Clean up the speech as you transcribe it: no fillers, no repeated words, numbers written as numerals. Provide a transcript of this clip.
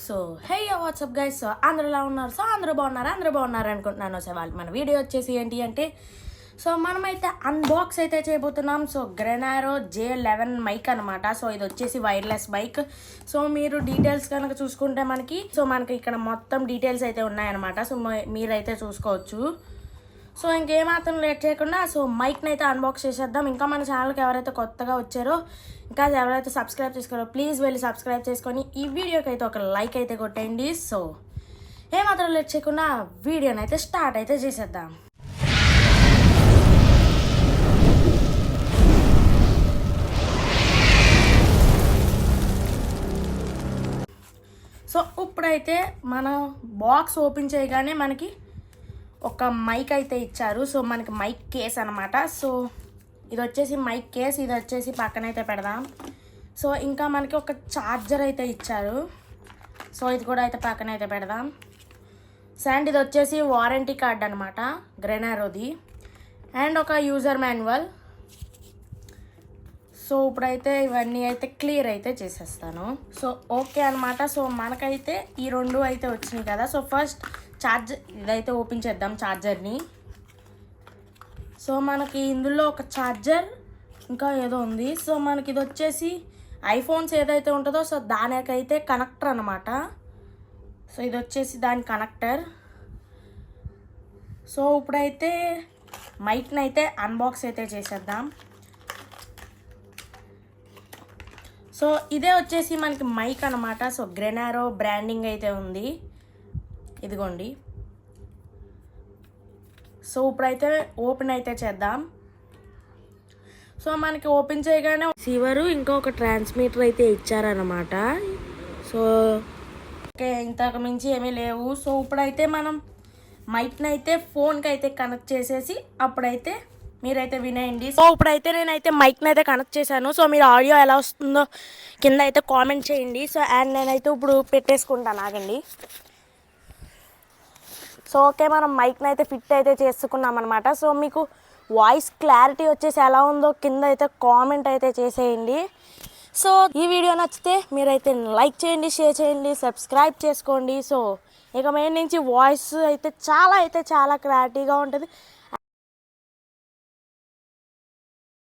So hey WhatsApp guys. So అందరూ ఎలా ఉన్నారు? సో అందరూ బాగున్నారు అనుకుంటున్నాను. సో వాళ్ళు మన వీడియో వచ్చేసి ఏంటి అంటే సో మనమైతే అన్బాక్స్ అయితే చేయబోతున్నాం. సో గ్రెనారో J11 మైక్ అనమాట. సో ఇది వచ్చేసి వైర్లెస్ మైక్. సో మీరు డీటెయిల్స్ కనుక చూసుకుంటే మనకి ఇక్కడ మొత్తం డీటెయిల్స్ అయితే ఉన్నాయన్నమాట. సో మీరైతే చూసుకోవచ్చు. సో ఇంకేమాత్రం లేట్ చేయకుండా సో మైక్ని అయితే అన్బాక్స్ చేసేద్దాం. ఇంకా మన ఛానల్కి ఎవరైతే కొత్తగా వచ్చారో ఇంకా ఎవరైతే సబ్స్క్రైబ్ చేసుకోరో ప్లీజ్ వెళ్ళి సబ్స్క్రైబ్ చేసుకొని ఈ వీడియోకి అయితే ఒక లైక్ అయితే కొట్టండి. సో ఏమాత్రం లేట్ చేయకుండా వీడియోని అయితే స్టార్ట్ అయితే చేసేద్దాం. సో ఇప్పుడైతే మన బాక్స్ ఓపెన్ చేయగానే మనకి ఒక మైక్ అయితే ఇచ్చారు. సో మనకి మైక్ కేస్ అనమాట. సో ఇది వచ్చేసి మైక్ కేస్, ఇది వచ్చేసి పక్కన అయితే పెడదాం. సో ఇంకా మనకి ఒక ఛార్జర్ అయితే ఇచ్చారు. సో ఇది కూడా అయితే పక్కన అయితే పెడదాం. అండ్ ఇది వచ్చేసి వారంటీ కార్డ్ అనమాట గ్రెనారోది. అండ్ ఒక యూజర్ మాన్యువల్. సో ఇప్పుడైతే ఇవన్నీ అయితే క్లియర్ అయితే చేసేస్తాను. సో ఓకే అనమాట. సో మనకైతే ఈ రెండు అయితే వచ్చినాయి కదా. సో ఫస్ట్ ఛార్జర్ ఇదైతే ఓపెన్ చేద్దాం ఛార్జర్ని. సో మనకి ఇందులో ఒక ఛార్జర్ ఇంకా ఏదో ఉంది. సో మనకి ఇది వచ్చేసి ఐఫోన్స్ ఏదైతే ఉంటుందో సో దానికైతే కనెక్టర్ అనమాట. సో ఇది వచ్చేసి దాని కనెక్టర్. సో ఇప్పుడైతే మైక్ని అయితే అన్బాక్స్ అయితే చేసేద్దాం. సో ఇదే వచ్చేసి మనకి మైక్ అనమాట. సో గ్రెనారో బ్రాండింగ్ అయితే ఉంది, ఇదిగోండి. సో ఇప్పుడైతే ఓపెన్ అయితే చేద్దాం. సో మనకి ఓపెన్ చేయగానే రిసీవరు ఇంకా ఒక ట్రాన్స్మిటర్ అయితే ఇచ్చారనమాట. సో ఓకే, ఇంతకు మించి ఏమీ లేవు. సో ఇప్పుడైతే మనం మైక్ని అయితే ఫోన్కి అయితే కనెక్ట్ చేసేసి అప్పుడైతే మీరైతే వినేయండి. సో ఇప్పుడైతే నేనైతే మైక్ని అయితే కనెక్ట్ చేశాను. సో మీరు ఆడియో ఎలా వస్తుందో కింద అయితే కామెంట్ చేయండి. సో అండ్ నేనైతే ఇప్పుడు పెట్టేసుకుంటాను, ఆగండి. సో ఓకే, మనం మైక్ని అయితే ఫిట్ అయితే చేసుకున్నాం అనమాట. సో మీకు వాయిస్ క్లారిటీ వచ్చేసి ఎలా ఉందో కింద అయితే కామెంట్ అయితే చేసేయండి. సో ఈ వీడియో నచ్చితే మీరైతే లైక్ చేయండి, షేర్ చేయండి, సబ్స్క్రైబ్ చేసుకోండి. సో ఇక మెయిన్ నుంచి వాయిస్ అయితే చాలా క్లారిటీగా ఉంటుంది.